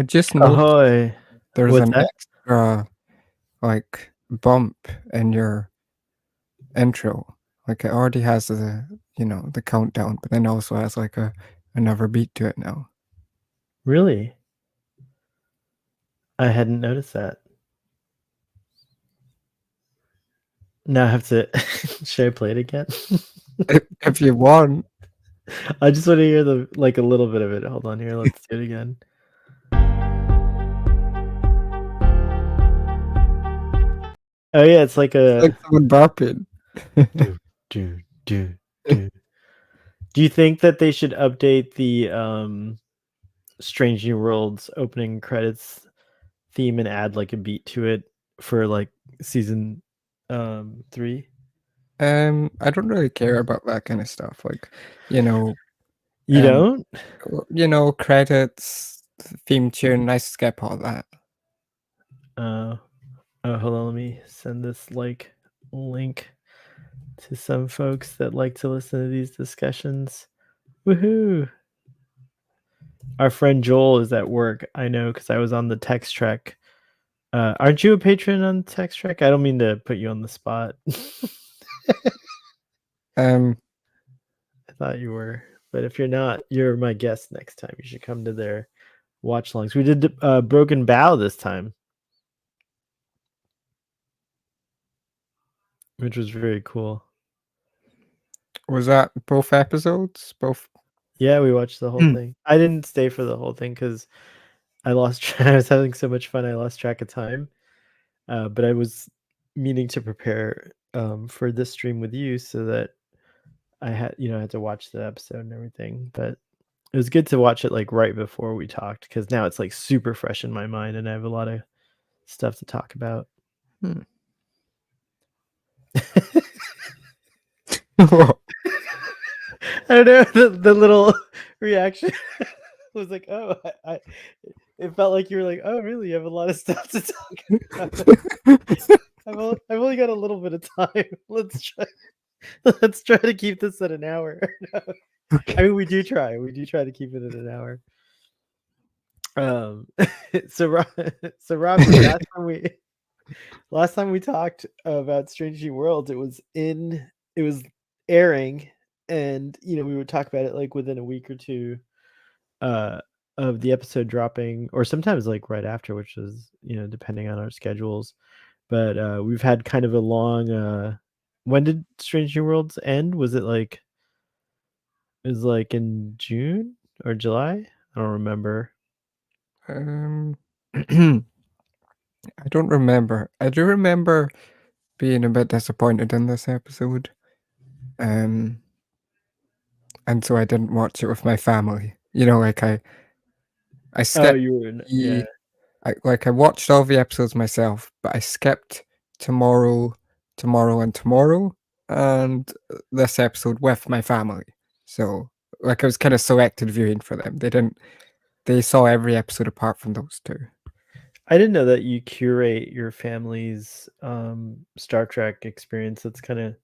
I just noticed Ahoy. there's What's an that? extra like bump in your intro. Like it already has the countdown, but then also has like another beat to it now. Really? I hadn't noticed that. Now I have to should I play it again? If you want. I just want to hear a little bit of it. Hold on here, let's do it again. Oh yeah, it's like Like someone burping. do, do, do, do. Do you think that they should update the Strange New Worlds opening credits theme and add like a beat to it for like season 3? I don't really care about that kind of stuff. Like, you know, You don't? credits, theme tune, I skip all that. Oh, hold on, let me send this link to some folks that like to listen to these discussions. Woohoo! Our friend Joel is at work. I know because I was on the text track. Aren't you a patron on text track? I don't mean to put you on the spot. Um, I thought you were, but if you're not, you're my guest next time. You should come to their watch longs. We did Broken Bow this time, which was very cool. was that both episodes? Both? Yeah, we watched the whole thing. I didn't stay for the whole thing because I lost track. I was having so much fun. I lost track of time. But I was meaning to prepare for this stream with you so that I had to watch the episode and everything. But it was good to watch it like right before we talked because now it's like super fresh in my mind and I have a lot of stuff to talk about. I don't know, the little reaction was like, oh, it felt like you were like, oh, really? You have a lot of stuff to talk about. I've only got a little bit of time. Let's try to keep this at an hour. Okay. I mean, we do try to keep it at an hour. So Robbie, last time we talked about Strange New Worlds, it was airing, and we would talk about it like within a week or two of the episode dropping, or sometimes like right after, which is depending on our schedules. But we've had kind of a long. When did Strange New Worlds end? Was it like in June or July? I don't remember. I don't remember. I do remember being a bit disappointed in this episode. And so I didn't watch it with my family. Like I Oh, skipped you were the I watched all the episodes myself, but I skipped tomorrow, and tomorrow, and this episode with my family. So like it was kind of selected viewing for them. They saw every episode apart from those two. I didn't know that you curate your family's Star Trek experience. It's kind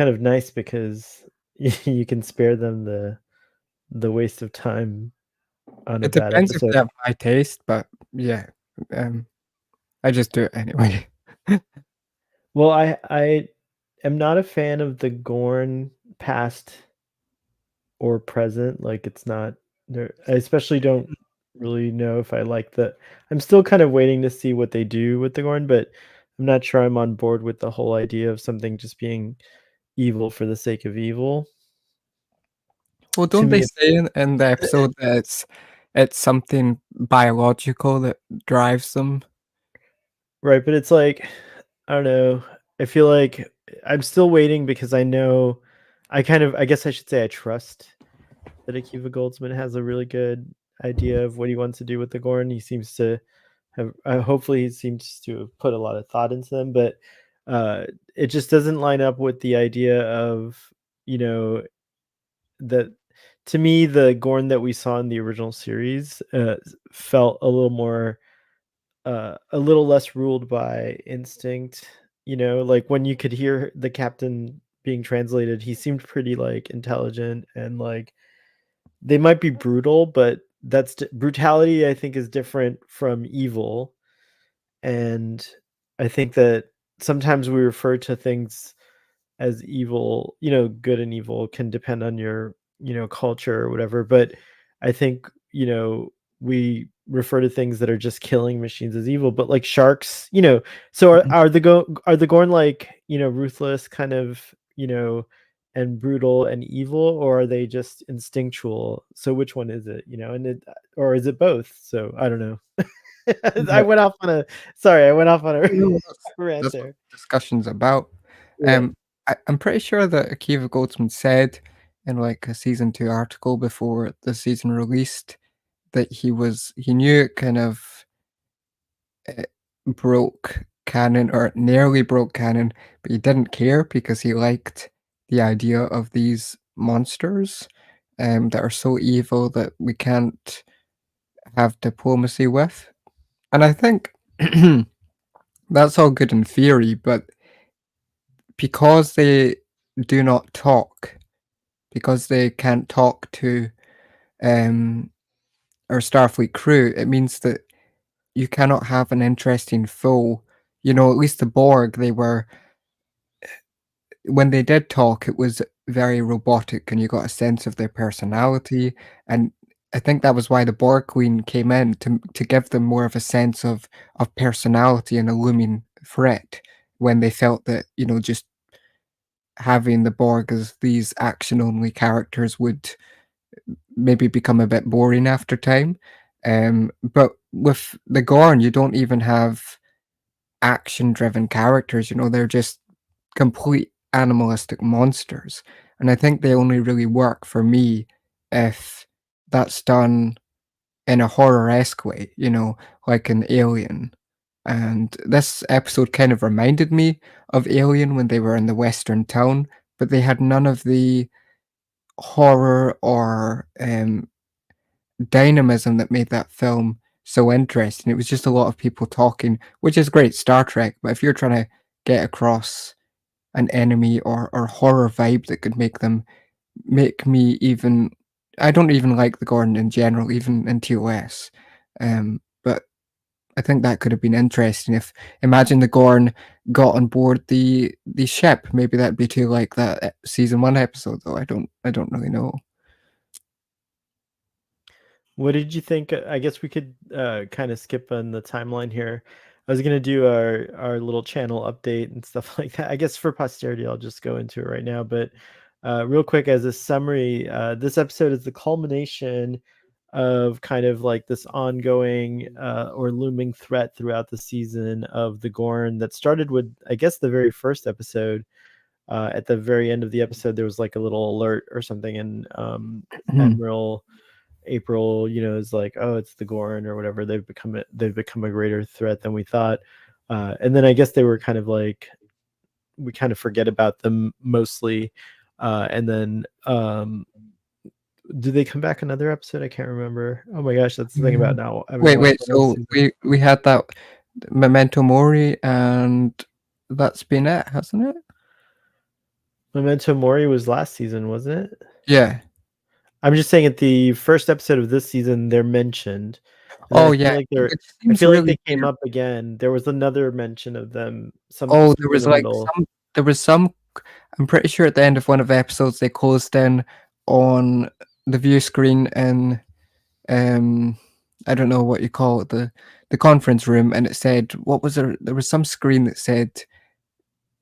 of nice because you can spare them the waste of time on a It bad depends if episode. they have high taste, but yeah, I just do it anyway. Well, I am not a fan of the Gorn past or present. Like it's not there. I especially don't really know if I like I'm still kind of waiting to see what they do with the Gorn, but I'm not sure I'm on board with the whole idea of something just being evil for the sake of evil. Well, To don't me, they say in the episode that it's something biological that drives them? right, but it's like I don't know. I feel like I'm still waiting because I know I guess I should say I trust that Akiva Goldsman has a really good idea of what he wants to do with the Gorn. He seems to have hopefully he seems to have put a lot of thought into them, but it just doesn't line up with the idea of that to me the Gorn that we saw in the original series felt a little more a little less ruled by instinct. Like when you could hear the captain being translated, he seemed pretty like intelligent and like they might be brutal, but brutality, I think, is different from evil. And I think that sometimes we refer to things as evil, good and evil can depend on your, culture or whatever. But I think, we refer to things that are just killing machines as evil, but like sharks, so are the Gorn like, ruthless kind of, and brutal and evil, or are they just instinctual? So which one is it, or is it both? So I don't know. I Yeah, went off on a sorry, I went off on a no, rant that's what there. the discussion's about. Yeah. Um, I'm pretty sure that Akiva Goldsman said in like a season 2 article before the season released that he knew it kind of broke canon or nearly broke canon, but he didn't care because he liked the idea of these monsters that are so evil that we can't have diplomacy with. And I think that's all good in theory, but because they do not talk, because they can't talk to um, our Starfleet crew, it means that you cannot have an interesting foe. You know, at least the Borg, they were when they did talk, it was very robotic, and you got a sense of their personality. And I think that was why the Borg Queen came in to give them more of a sense of personality and a looming threat when they felt that just having the Borg as these action only characters would maybe become a bit boring after time. But with the Gorn, you don't even have action driven characters. They're just complete animalistic monsters. And I think they only really work for me if that's done in a horror-esque way, like an Alien. And this episode kind of reminded me of Alien when they were in the Western town, but they had none of the horror or dynamism that made that film so interesting. It was just a lot of people talking, which is great, Star Trek, but if you're trying to get across an enemy or horror vibe that could make me even I don't even like the Gordon in general, even in TOS. But I think that could have been interesting if imagine the Gorn got on board the ship. Maybe that'd be too like that season 1 episode though. I don't really know. What did you think? I guess we could kind of skip on the timeline here. I was gonna do our little channel update and stuff like that. I guess for posterity, I'll just go into it right now. But real quick, as a summary, this episode is the culmination of kind of like this ongoing or looming threat throughout the season of the Gorn that started with, I guess, the very first episode. At the very end of the episode, there was like a little alert or something, and Admiral April, is like, oh, it's the Gorn or whatever. They've become a greater threat than we thought. And then I guess they were kind of like we kind of forget about them mostly. And then do they come back another episode? I can't remember. Oh my gosh, that's the thing about Mm. now having Wait, watched wait. the whole So season. we had that Memento Mori, and that's been it, hasn't it? Memento Mori was last season, wasn't it? Yeah. I'm just saying at the first episode of this season, they're mentioned. And then Oh yeah. Which I seems feel like really they came weird. up again. There was another mention of them Oh, there somewhere in was the like middle. some. I'm pretty sure at the end of one of the episodes they closed in on the view screen in um I don't know what you call it, the conference room, and it said what was there? There was some screen that said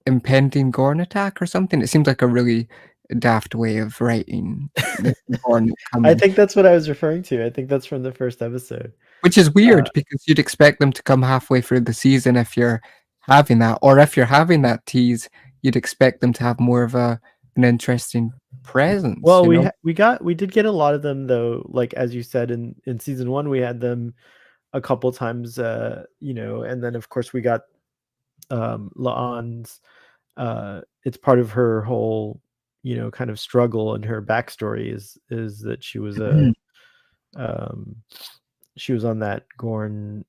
impending Gorn attack or something. It seems like a really daft way of writing the Gorn I coming, think that's what I was referring to. I think that's from the first episode. which is Uh, weird because you'd expect them to come halfway through the season if you're having that, or if you're having that tease, you'd expect them to have more of an interesting presence, well, you know? we did get a lot of them though. Like as you said in season one, we had them a couple times. And then of course we got Laan's. It's part of her whole, kind of struggle, and her backstory is that um, she was on that Gorn,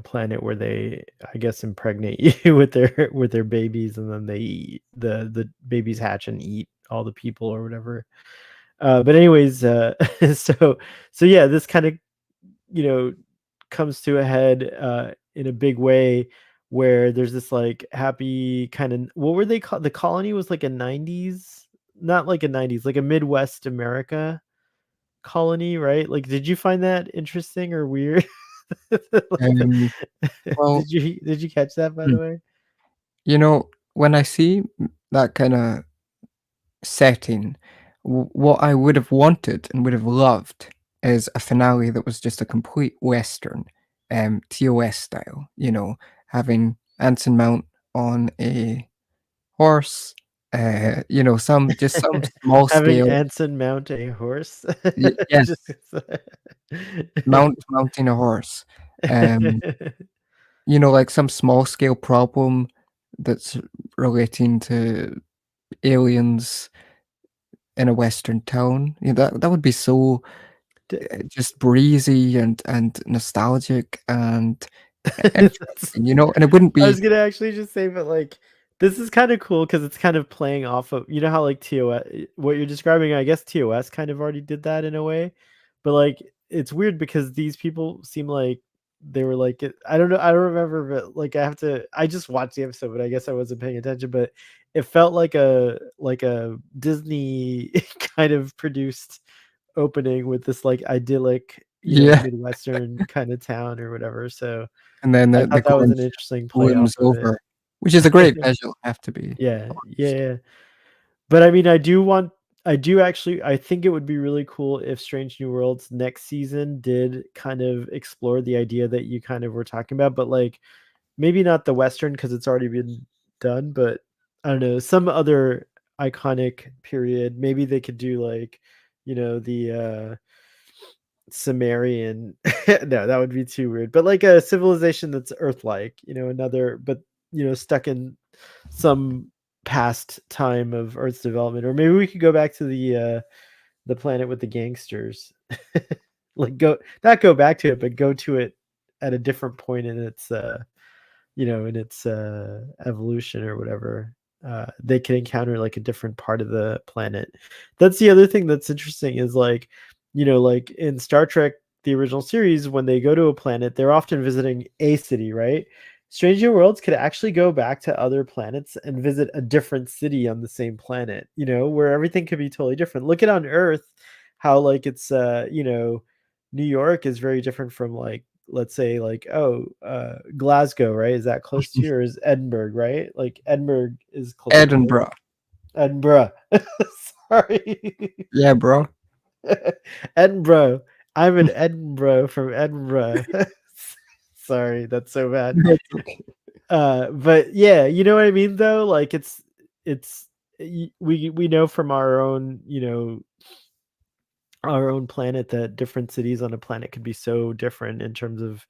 planet where they, I guess, impregnate you with their babies, and then they eat the babies hatch and eat all the people or whatever. But anyways, so yeah, this kind of, you know, comes to a head in a big way where there's this like happy kind of, what were they called? The colony was like a 90s, not like a 90s, like a Midwest America colony, right? Like, did you find that interesting or weird? Like, Um, well, did you catch that by hmm, the way? you know, when I see that kinda setting, what I would have wanted and would have loved is a finale that was just a complete Western, TOS style, having Anson Mount on a horse, some small Having scale. Anson mount a horse? Just Yes, mounting a horse. Um, like some small scale problem that's relating to aliens in a Western town. That would be so, D just breezy and nostalgic and That's interesting, and it wouldn't I was be. gonna actually just say, but, like, this is kinda cool because it's kind of playing off of, you know how, like, what you're describing, I guess TOS kind of already did that in a way, but, like, it's weird because these people seem like they were, like, I don't know, I don't remember, but, like, I just watched the episode, but I guess I wasn't paying attention, but it felt like a Disney kind of produced opening with this, like, idyllic, Yeah, Midwestern kinda town or whatever, so and then I the thought that was corn an interesting play off blooms of it. over, which is a great visual, have to be Yeah, yeah, honest. yeah. But I mean, I do actually I think it would be really cool if Strange New Worlds next season did kind of explore the idea that you kind of were talking about, but, like, maybe not the Western because it's already been done, but I don't know, some other iconic period. Maybe they could do, like, the, Sumerian. No, that would be too weird, but, like, a civilization that's Earth-like, another, but, stuck in some past time of Earth's development, or maybe we could go back to the planet with the gangsters. Like, go back to it, but go to it at a different point in its, evolution or whatever. They can encounter, like, a different part of the planet. That's the other thing that's interesting is, like, like in Star Trek, the original series, when they go to a planet, they're often visiting a city, right? Strange New Worlds could actually go back to other planets and visit a different city on the same planet, where everything could be totally different. Look at on Earth, how, like, it's, New York is very different from, like, let's say, like, Glasgow, right? Is that close to you, or is Edinburgh, right? Like, Edinburgh is closer to you. Edinburgh. Edinburgh. Sorry. Yeah, bro. Edinburgh. I'm in Edinburgh from Edinburgh. Sorry, that's so bad. That's okay. But yeah, you know what I mean though? Like, it's we know from our own planet that different cities on a planet could be so different in terms of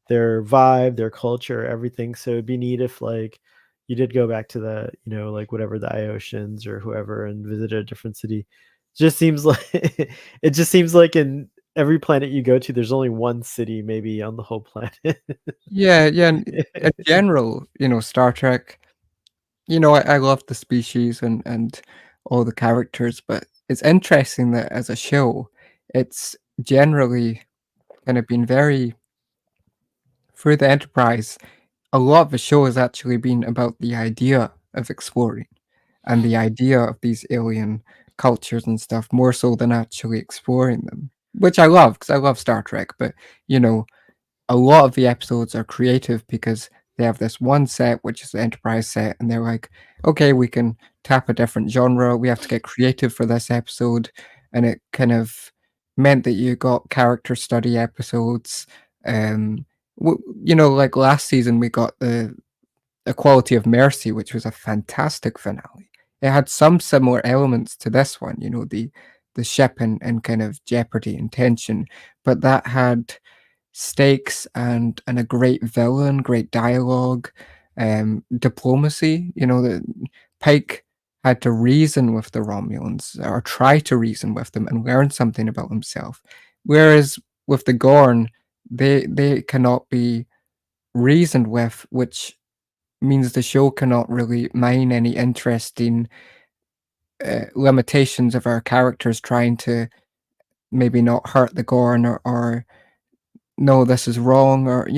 their vibe, their culture, everything. So it'd be neat if, like, you did go back to the, like, whatever, the Ionians or whoever, and visit a different city. Just seems like it just seems like in every planet you go to, there's only one city maybe on the whole planet. Yeah, yeah, and in general, Star Trek, I love the species and all the characters, but it's interesting that as a show, it's generally kind of been very through the Enterprise, a lot of the show has actually been about the idea of exploring and the idea of these alien cultures and stuff more so than actually exploring them, which I love because I love Star Trek, but, you know, a lot of the episodes are creative because they have this one set, which is the Enterprise set, and they're like, okay, we can tap a different genre. We have to get creative for this episode. And it kind of meant that you got character study episodes. Um, like last season, we got the Equality of Mercy, which was a fantastic finale. It had some similar elements to this one, the ship and kind of jeopardy and tension, but that had stakes and a great villain, great dialogue, diplomacy. That Pike had to reason with the Romulans or try to reason with them and learn something about himself. Whereas with the Gorn, they cannot be reasoned with, which means the show cannot really mine any interesting limitations of our characters trying to maybe not hurt the Gorn or no, this is wrong, or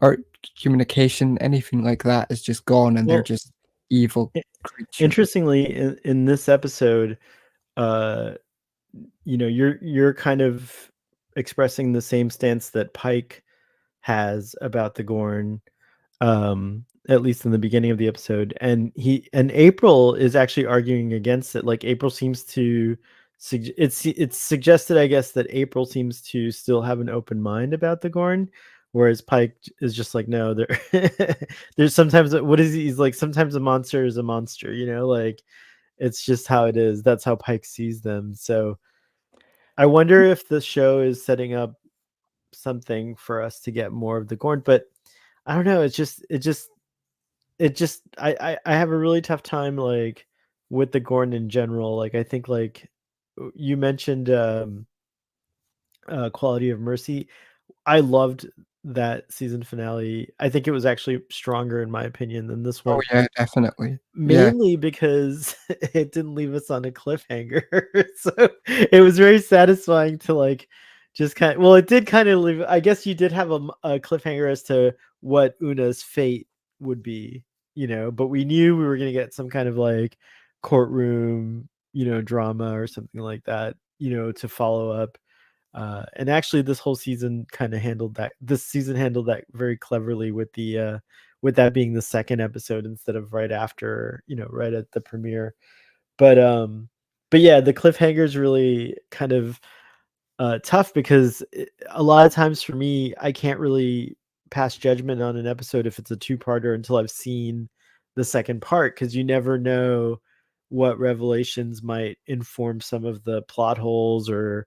or communication, anything like that is just gone, and they're Well, just evil I creatures. interestingly, in this episode, uh, you're kind of expressing the same stance that Pike has about the Gorn, at least in the beginning of the episode, and April is actually arguing against it. Like April seems to it's suggested, I guess, that April seems to still have an open mind about the Gorn, whereas Pike is just like, no, there there's sometimes what is he's like, sometimes a monster is a monster, like it's just how it is. That's how Pike sees them. So I wonder if the show is setting up something for us to get more of the Gorn, but I don't know. It just I have a really tough time like with the Gorn in general. Like I think like you mentioned Quality of Mercy. I loved that season finale. I think it was actually stronger in my opinion than this Oh one. yeah, definitely. Yeah. Mainly because it didn't leave us on a cliffhanger. So it was very satisfying to like just well, it did kind of leave. I guess you did have a cliffhanger as to what Una's fate would be, but we knew we were going to get some kind of like courtroom, drama or something like that, to follow up. And actually, this whole season kind of handled that. This season handled that very cleverly with that being the second episode instead of right after, right at the premiere. But but yeah, the cliffhangers really kind of tough because a lot of times for me, I can't really pass judgment on an episode if it's a two-parter until I've seen the second part, because you never know what revelations might inform some of the plot holes or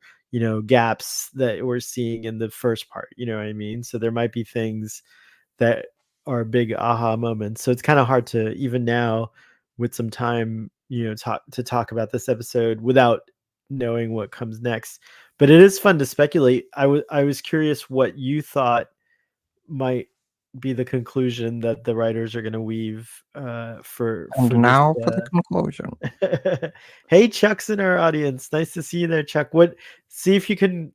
gaps that we're seeing in the first part. You know what I mean? So there might be things that are big aha moments. So it's kind of hard to even now, with some time, talk about this episode without knowing what comes next. But it is fun to speculate. I was curious what you thought might be the conclusion that the writers are going to weave And for this. now for the conclusion. Hey, Chuck's in our audience. Nice to see you there, Chuck. See if you can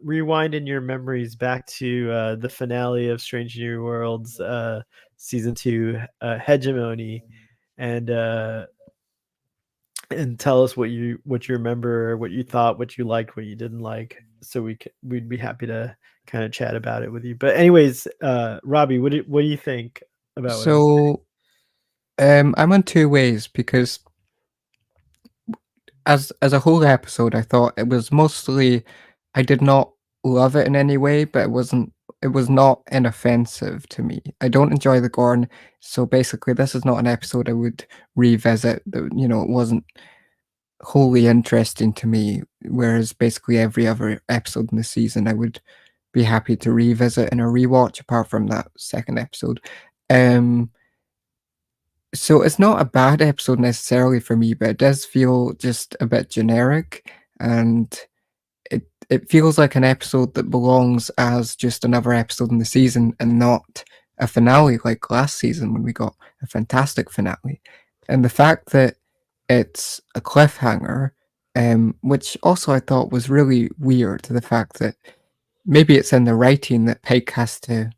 rewind in your memories back to the finale of Strange New Worlds, season 2, Hegemony, and tell us what you remember, what you thought, what you liked, what you didn't like, so we'd be happy to kind of chat about it with you. But anyways, Robbie, what do you think about what I'm saying? So, I'm on two ways because as a whole episode, I thought it was mostly I did not love it in any way, but it was not inoffensive to me. I don't enjoy the Gorn, so basically this is not an episode I would revisit. It wasn't wholly interesting to me, whereas basically every other episode in the season I would be happy to revisit in a rewatch apart from that second episode. Um so it's not a bad episode necessarily for me, but it does feel just a bit generic, and it feels like an episode that belongs as just another episode in the season and not a finale like last season when we got a fantastic finale. And the fact that it's a cliffhanger, which also I thought was really weird, the fact that maybe it's in the writing that Pike has to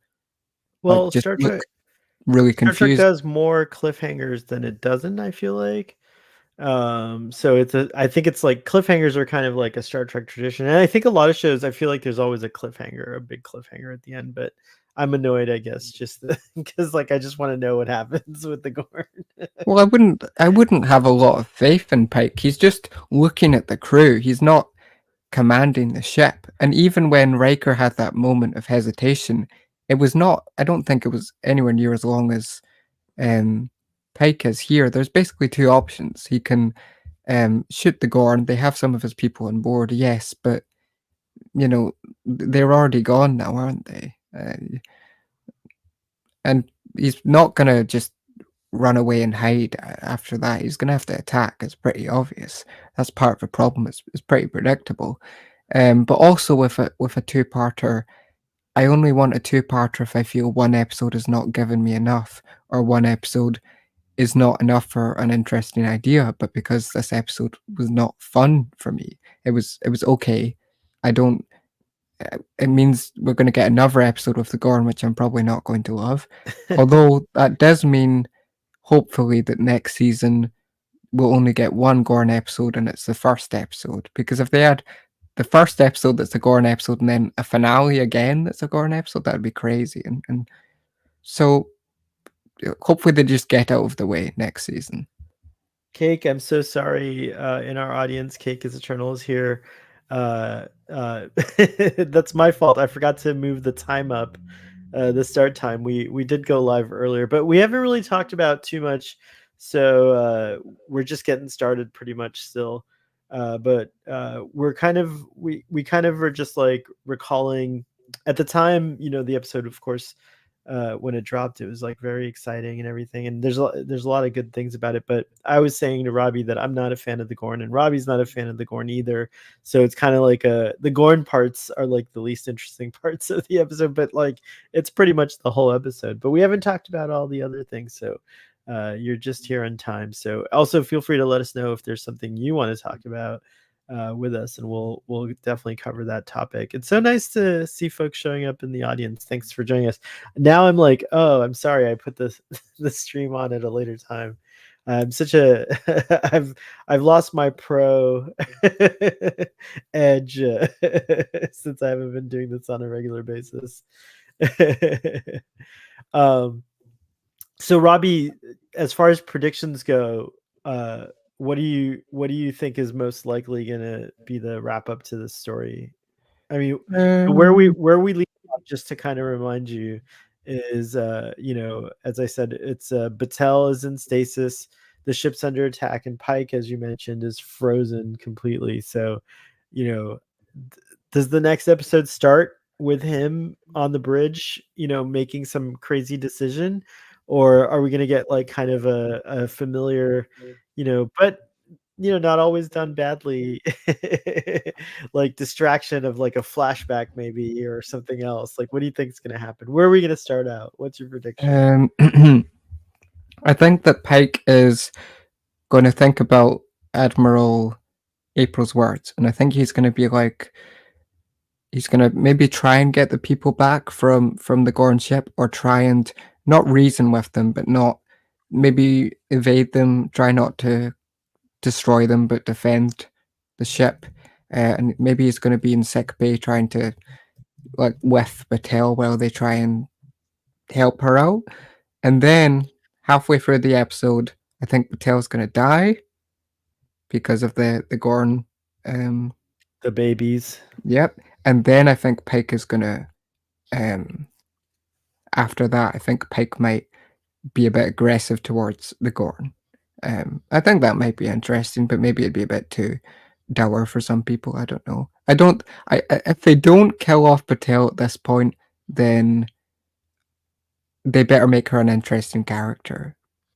like Well, just Star look Trek really Star Trek confused. does more cliffhangers than it doesn't, I feel like. So I think it's like cliffhangers are kind of like a Star Trek tradition. And I think a lot of shows, I feel like there's always a cliffhanger, a big cliffhanger at the end, but I'm annoyed, I guess, just because like I just want to know what happens with the Gorn. Well, I wouldn't have a lot of faith in Pike. He's just looking at the crew. He's not commanding the ship. And even when Riker had that moment of hesitation, it was not I don't think it was anywhere near as long as um Pike is here. There's basically two options. He can shoot the Gorn. They have some of his people on board, yes, but you know, they're already gone now, aren't they? And he's not gonna just run away and hide after that. He's gonna have to attack. It's pretty obvious. That's part of the problem. It's pretty predictable. But also with a two-parter, I only want a two-parter if I feel one episode is not giving me enough, or one episode is not enough for an interesting idea, but because this episode was not fun for me, it was okay. I don't. It means we're going to get another episode of the Gorn, which I'm probably not going to love. Although that does mean, hopefully, that next season we'll only get one Gorn episode, and it's the first episode. Because if they had the first episode that's a Gorn episode, and then a finale again that's a Gorn episode, that'd be crazy. And so hopefully they just get out of the way next season. Cake, I'm so sorry. In our audience, Cake is Eternal is here. That's my fault. I forgot to move the time up, the start time. We did go live earlier, but we haven't really talked about too much. So we're just getting started pretty much still. But we're kind of we kind of are just like recalling at the time, the episode, of course, when it dropped, it was like very exciting and everything. And there's a lot of good things about it. But I was saying to Robbie that I'm not a fan of the Gorn, and Robbie's not a fan of the Gorn either. So it's kind of like the Gorn parts are like the least interesting parts of the episode, but like it's pretty much the whole episode. But we haven't talked about all the other things, so you're just here on time. So also feel free to let us know if there's something you want to talk about with us, and we'll definitely cover that topic. It's so nice to see folks showing up in the audience. Thanks for joining us. Now I'm like, oh, I'm sorry I put this the stream on at a later time. I'm such a I've lost my pro edge since I haven't been doing this on a regular basis. um so Robbie, as far as predictions go, what do you think is most likely gonna be the wrap up to this story? I mean, Um, where we leave off, just to kind of remind you, is as I said, it's Battelle is in stasis, the ship's under attack, and Pike, as you mentioned, is frozen completely. So, you know, does the next episode start with him on the bridge, making some crazy decision, or are we going to get like kind of a familiar, but not always done badly, like distraction of like a flashback maybe or something else? Like, what do you think is going to happen? Where are we going to start out? What's your prediction? um, I think that Pike is going to think about Admiral April's words, and I think he's going to be like, he's going to maybe try and get the people back from the Gorn ship, or try and not reason with them, but not maybe evade them, try not to destroy them, but defend the ship. And maybe he's going to be in sick bay trying to, like, with Battelle while they try and help her out. And then halfway through the episode, I think Battelle's going to die because of the Gorn. The babies. Yep. And then I think Pike is going to, after that, I think Pike might be a bit aggressive towards the Gorn. I think that might be interesting, but maybe it'd be a bit too dour for some people. I don't know. I don't. If they don't kill off Patel at this point, then they better make her an interesting character.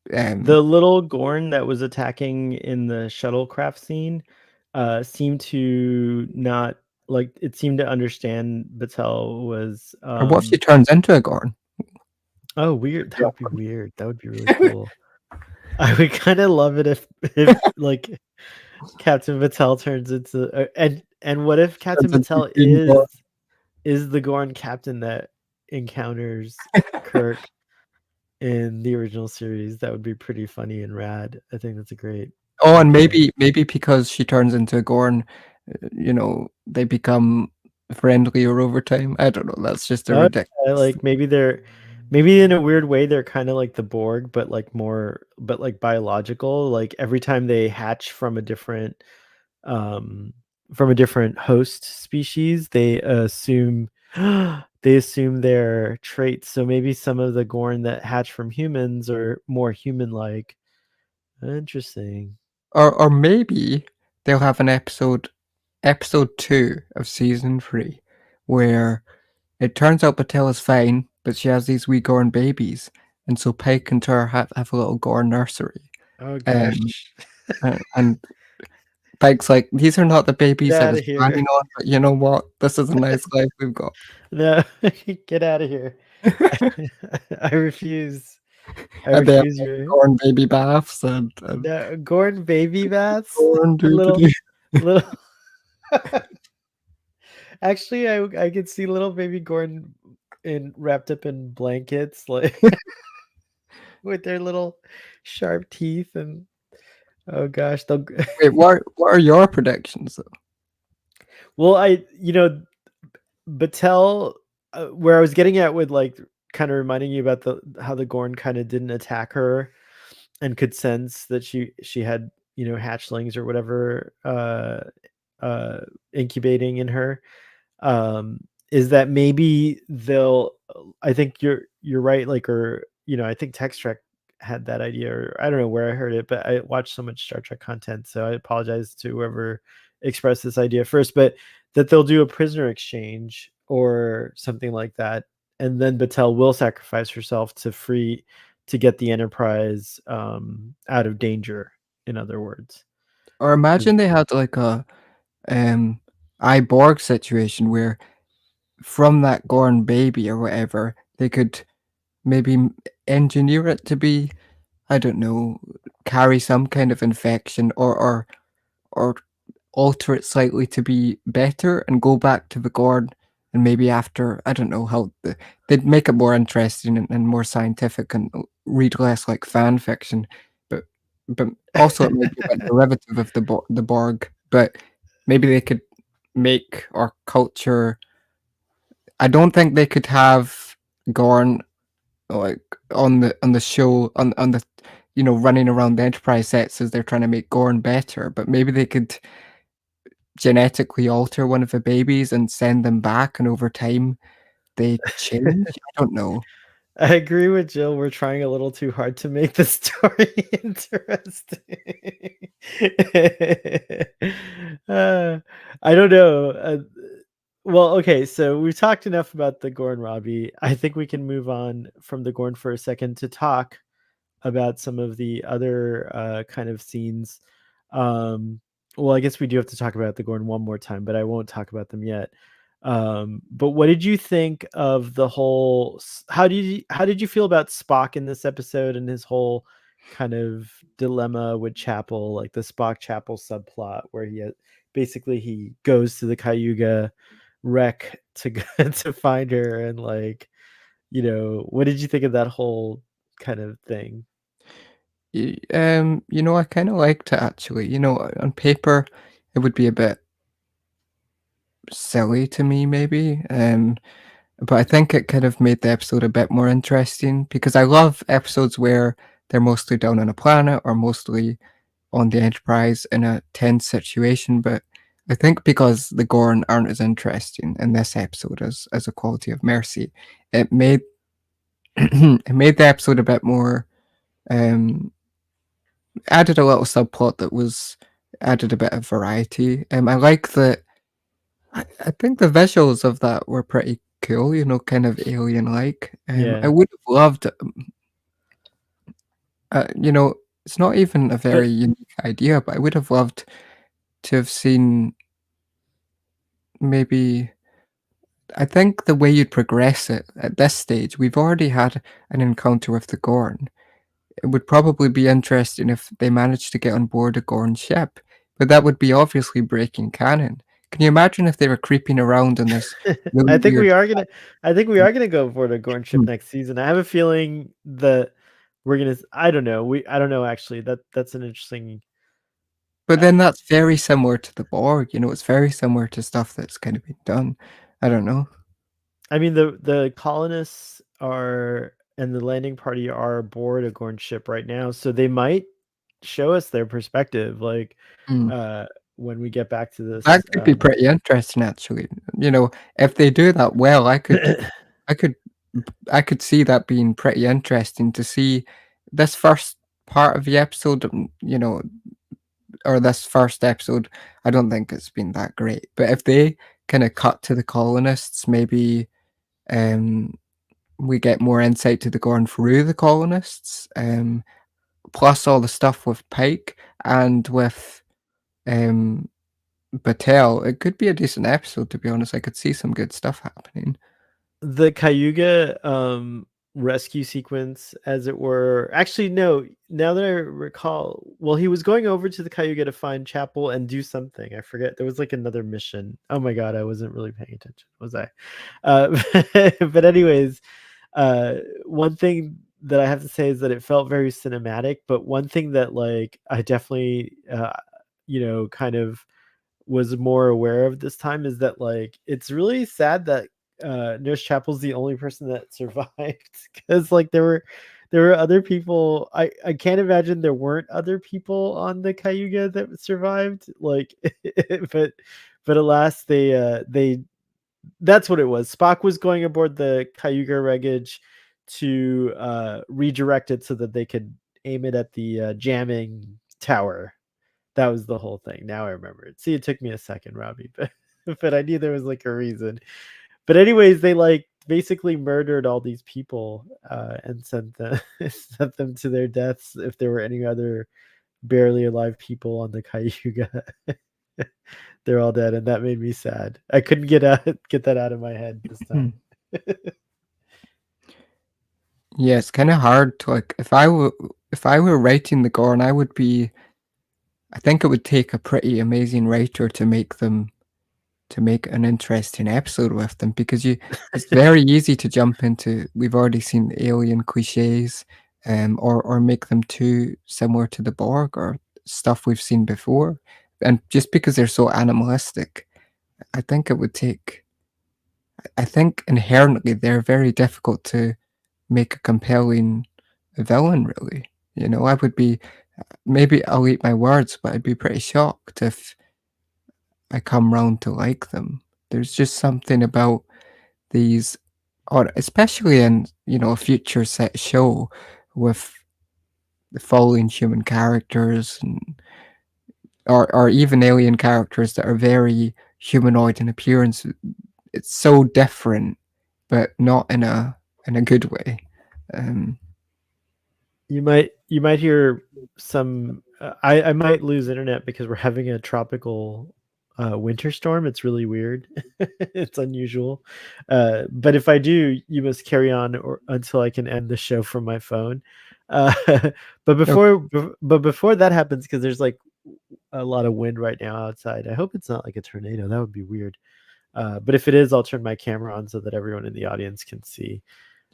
The little Gorn that was attacking in the shuttlecraft scene seemed to not like it seemed to understand Battelle was or what if she turns into a Gorn? oh, weird. That would be weird. That would be really cool. I would kind of love it if like Captain Battelle turns into and what if Captain Turns into Battelle Green Gorn. is the Gorn captain that encounters Kirk in the original series? That would be pretty funny and rad. I think that's a great Oh, and idea. maybe because she turns into a Gorn, they become friendlier over time. I don't know. That's just a Oh, yeah, ridiculous. like maybe in a weird way they're kind of like the Borg, but like more, but like biological. Like every time they hatch um from a different host species, they assume they assume their traits. So maybe some of the Gorn that hatch from humans are more human-like. Interesting. Or maybe they'll have an episode 2 of season 3, where it turns out Patella's fine, but she has these wee Gorn babies, and so Pike and her have a little Gorn nursery. Oh Um, gosh. and Pike's like, these are not the Get babies I out was of here. planning on, but you know what? This is a nice life we've got. No, get out of here. I refuse. I And they have, refuse like, your corn baby baths and the Gordon baby bats, corn little doobity. little. Actually, I could see little baby Gordon in wrapped up in blankets, like with their little sharp teeth, and oh gosh, they'll. Wait, what are your predictions, though? Well, Battelle, where I was getting at with like kind of reminding you about the how the Gorn kind of didn't attack her and could sense that she had hatchlings or whatever uh incubating in her, um is that maybe they'll I think you're right, like, or I think Text Trek had that idea, or I don't know where I heard it, but I watched so much Star Trek content, so I apologize to whoever expressed this idea first, but that they'll do a prisoner exchange or something like that, and then Battelle will sacrifice herself to get the Enterprise out of danger, in other words. Or 'Cause imagine they had, like, a, um, Borg situation where from that Gorn baby or whatever, they could maybe engineer it to be, I don't know, carry some kind of infection or alter it slightly to be better and go back to the Gorn and maybe after, I don't know how they'd make it more interesting and more scientific and read less like fan fiction, but but also it may be a bit derivative of the Borg, but maybe they could make our culture. I don't think they could have Gorn like on the show on the running around the Enterprise sets as they're trying to make Gorn better, but maybe they could genetically alter one of the babies and send them back, and over time they change? I don't know. I agree with Jill. We're trying a little too hard to make the story interesting. Uh, I don't know. Well, okay, so we've talked enough about the Gorn Robbie. I think we can move on from the Gorn for a second to talk about some of the other kind of scenes. Um, well, I guess we do have to talk about the Gorn one more time, but I won't talk about them yet. But what did you think of the whole? How did you feel about Spock in this episode and his whole kind of dilemma with Chapel, like the Spock Chapel subplot, where basically he goes to the Cayuga wreck to to find her, and like, what did you think of that whole kind of thing? I kinda liked it actually, on paper, it would be a bit silly to me maybe, but I think it kind of made the episode a bit more interesting because I love episodes where they're mostly down on a planet or mostly on the Enterprise in a tense situation, but I think because the Gorn aren't as interesting in this episode as a Quality of Mercy, it made it made the episode a bit more, um added a little subplot that was added a bit of variety. I like that. I think the visuals of that were pretty cool, kind of alien-like. I Yeah, would have loved, you know, it's not even a but very unique idea, but I would have loved to have seen maybe. I think the way you'd progress it at this stage, we've already had an encounter with the Gorn. It would probably be interesting if they managed to get on board a Gorn ship, but that would be obviously breaking canon. Can you imagine if they were creeping around in this I really think weird. we are gonna I think we are gonna go for the Gorn ship next season. I have a feeling that we're gonna I don't know. I don't know actually. That's an interesting. But uh, then that's very similar to the Borg, it's very similar to stuff that's kind of been done. I don't know. I mean, the colonists are and the landing party are aboard a Gorn ship right now, so they might show us their perspective, like, Mm. uh, when we get back to That this. could be pretty interesting actually. If they do that well, I could I could see that being pretty interesting to see this first part of the episode, or this first episode. I don't think it's been that great, but if they kinda cut to the colonists, maybe, um, we get more insight to the Gorn through the colonists, plus all the stuff with Pike and with, um, Battelle. It could be a decent episode, to be honest. I could see some good stuff happening. The Cayuga, rescue sequence, as it were. Actually, no. Now that I recall, well, he was going over to the Cayuga to find Chapel and do something. I forget. There was like another mission. Oh my god, I wasn't really paying attention, was I? Uh, but anyways, uh, one thing that I have to say is that it felt very cinematic. But one thing that like I definitely, kind of was more aware of this time is that like it's really sad that Nurse Chapel's the only person that survived because like there were other people. I can't imagine there weren't other people on the Cayuga that survived. Like, but alas, they that's what it was. Spock was going aboard the Cayuga wreckage to redirect it so that they could aim it at the jamming tower. That was the whole thing. Now I remember it. See, it took me a second, Robbie, but I knew there was like a reason. But anyways, they like basically murdered all these people and sent them sent them to their deaths if there were any other barely alive people on the Cayuga. They're all dead, and that made me sad. I couldn't get that out of my head this time. Yeah, it's kind of hard to like if I were writing the Gorn, I would be. I think it would take a pretty amazing writer to make an interesting episode with them because you it's very easy to jump into. We've already seen alien cliches, or make them too similar to the Borg or stuff we've seen before, and just because they're so animalistic, I think it would take. I think inherently they're very difficult to make a compelling villain, really. You know, I would be maybe I'll eat my words, but I'd be pretty shocked if I come round to like them. There's just something about these, or especially in, a future set show with the following human characters and or even alien characters that are very humanoid in appearance. It's so different, but not in a good way. Um, You might hear some. I might lose internet because we're having a tropical winter storm. It's really weird. It's unusual. But if I do, you must carry on or until I can end the show from my phone. Uh, no, but before that happens, because there's like a lot of wind right now outside. I hope it's not like a tornado. That would be weird. But if it is, I'll turn my camera on so that everyone in the audience can see.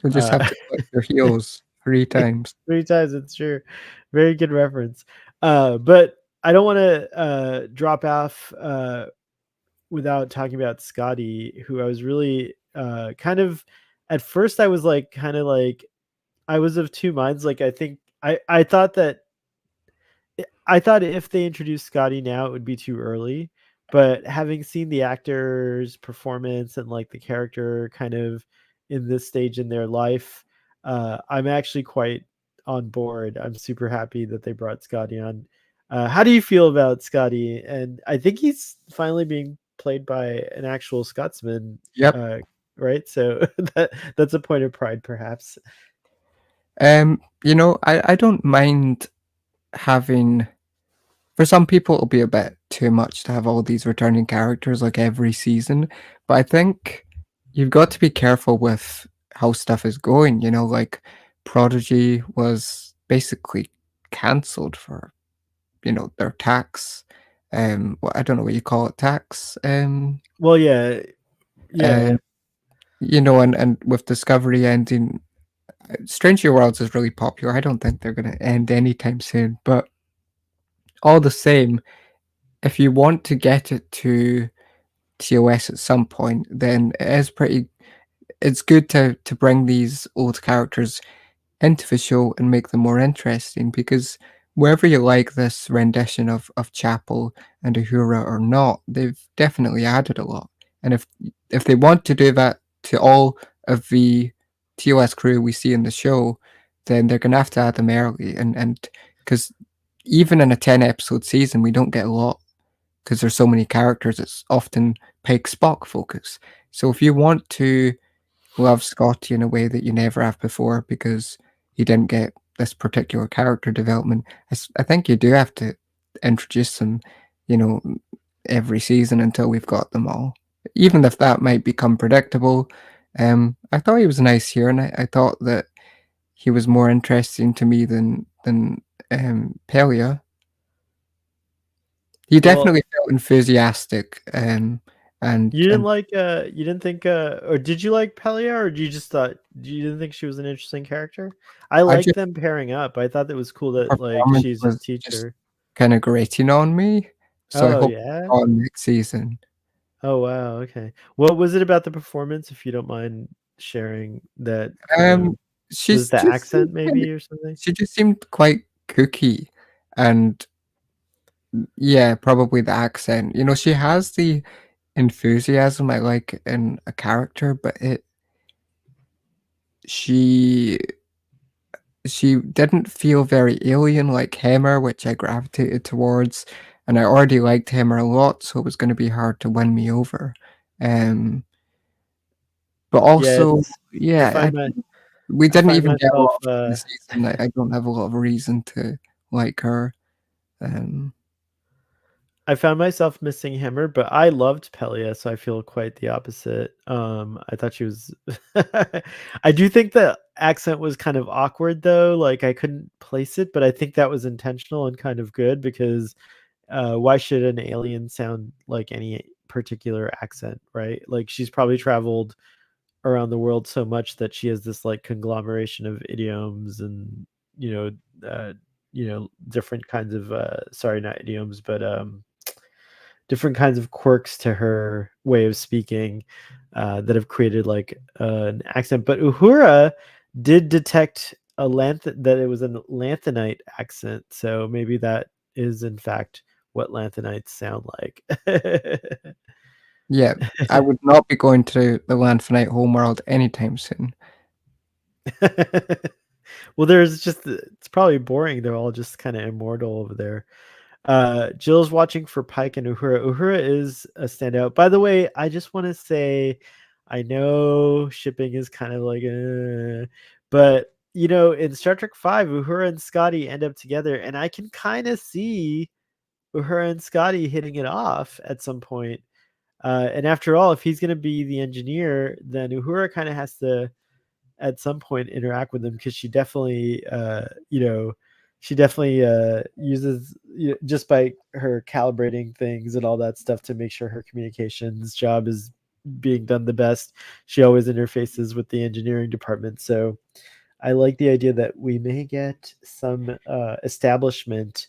you'll just Uh, have to click your heels 3 times. 3 times, it's true. Very good reference. But I don't wanna, drop off, without talking about Scotty, who I was really, kind of at first, I was, like, kinda like I was of 2 minds, like, I think I thought that I thought if they introduced Scotty now, it would be too early. But having seen the actor's performance and like the character kind of in this stage in their life, I'm actually quite on board. I'm super happy that they brought Scotty on. How do you feel about Scotty? And I think he's finally being played by an actual Scotsman, Yep. uh, right? So that's a point of pride, perhaps. I don't mind having. For some people, it'll be a bit too much to have all these returning characters like every season, but I think you've got to be careful with how stuff is going. Like Prodigy was basically cancelled for their tax. I don't know what you call it, tax. Well, yeah, yeah. Um, and with Discovery ending, Stranger Worlds is really popular. I don't think they're going to end anytime soon, but all the same, if you want to get it to TOS at some point, then it's good to bring these old characters into the show and make them more interesting because whether you like this rendition of Chapel and Uhura or not, they've definitely added a lot. And if they want to do that to all of the TOS crew we see in the show, then they're gonna have to add them early and because even in a 10 episode season, we don't get a lot because there's so many characters. It's often Pike Spock focus. So if you want to love Scotty in a way that you never have before because he didn't get this particular character development, I think you do have to introduce him, you know, every season until we've got them all. Even if that might become predictable, I thought he was nice here, and I thought that he was more interesting to me than Pelia. He Well, definitely felt enthusiastic, and you didn't think, or did you like Pelia, or you didn't think she was an interesting character? I I liked just them pairing up. I thought that was cool that, like, performance she's his was just teacher. kinda grating on me, so I Oh, hope yeah? on next season. Oh, wow, okay. What was it about the performance, if you don't mind sharing that, Um, was she's it the just seemed accent kinda maybe or something? she just seemed quite kooky, and yeah, probably the accent. You know, she has the enthusiasm I like in a character, but it she she didn't feel very alien like Hammer, which I gravitated towards, and I already liked Hammer a lot, so it was gonna be hard to win me over. Um, but Yeah, also, it's I yeah, find my we I didn't find even get a myself, lot from the season. I don't have a lot of reason to like her. Um, I found myself missing Hammer, but I loved Pelia, so I feel quite the opposite. I thought she was I do think the accent was kind of awkward though, like I couldn't place it, but I think that was intentional and kind of good because why should an alien sound like any particular accent, right? Like she's probably traveled around the world so much that she has this like conglomeration of idioms and you know different kinds of sorry, not idioms, but different kinds of quirks to her way of speaking that have created like an accent. But Uhura did detect that it was an lanthanite accent, so maybe that is in fact what lanthanites sound like. yeah, I would not be going to the Land for Night homeworld anytime soon. Well, there's just it's probably boring. They're all just kind of immortal over there. Jill's watching for Pike and Uhura. Uhura is a standout. By the way, I just want to say, I know shipping is kind of like, but in Star Trek Five, Uhura and Scotty end up together, and I can kind of see Uhura and Scotty hitting it off at some point. And after all, if he's going to be the engineer, then Uhura kind of has to at some point interact with them because she definitely uses just by her calibrating things and all that stuff to make sure her communications job is being done the best. She always interfaces with the engineering department, so I like the idea that we may get some establishment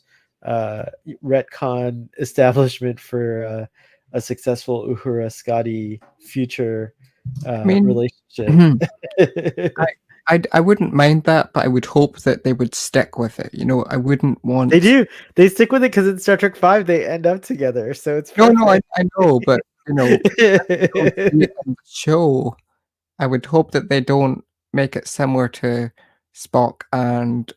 retcon establishment for a successful Uhura Scotty future I mean, relationship. I I wouldn't mind that, but I would hope that they would stick with it, you know, I wouldn't They want. do. They stick with it because in Star Trek 5, they end up together, so it's No, no, perfect. I know, but, you know, if we don't see it in the show, I would hope that they don't make it similar to Spock and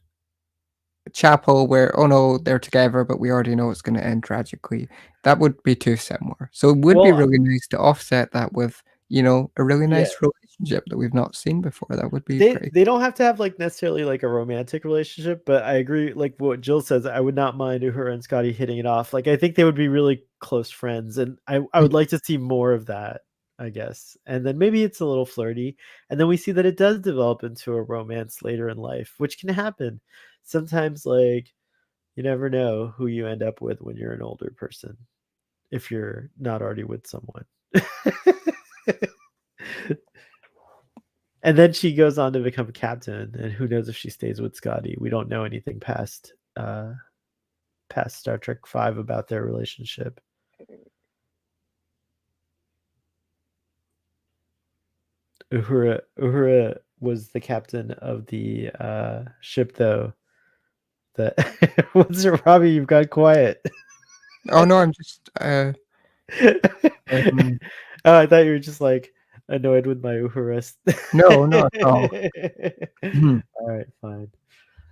Chapel where, "Oh, no, they're together, but we already know it's gonna end tragically." That would be too similar. So it would be Well, really nice to offset that with, you know, a really yeah. nice relationship that we've not seen before. That would be They pretty. they don't have to have, like, necessarily, like, a romantic relationship, but I agree, like, what Jill says, I would not mind her and Scotty hitting it off. Like, I think they would be really close friends, and I would like to see more of that, I guess. And then maybe it's a little flirty, and then we see that it does develop into a romance later in life, which can happen. Sometimes, like, you never know who you end up with when you're an older person, if you're not already with someone. And then she goes on to become captain, and who knows if she stays with Scotty. We don't know anything past Star Trek 5 about their relationship. Uhura was the captain of the ship though. That what's it, Robbie? You've got quiet. Oh, no, I'm just, Oh, um I thought you were just like annoyed with my Uhura. no, not at all. Mhm. All right, fine.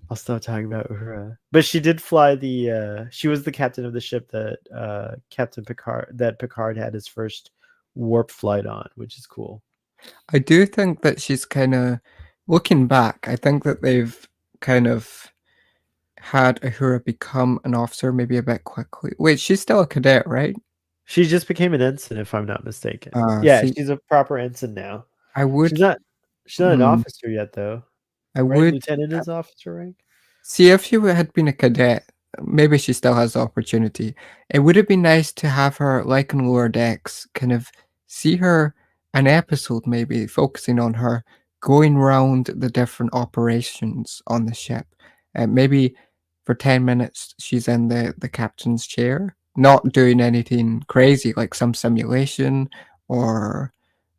I'll stop talking about Uhura. But she did fly she was the captain of the ship that Picard had his first warp flight on, which is cool. I do think that she's kinda looking back, I think that they've kind of had Uhura become an officer maybe a bit quickly. Wait, she's still a cadet, right? She just became an ensign, if I'm not mistaken. Yeah, See, she's a proper ensign now. I She's would not she's not an mm, officer yet though. I right? would Lieutenant is officer rank. see if she had been a cadet, maybe she still has the opportunity. It would have been nice to have her, like in Lower Decks, kind of see her an episode maybe focusing on her going round the different operations on the ship. Maybe for 10 minutes she's in the captain's chair, not doing anything crazy like some simulation or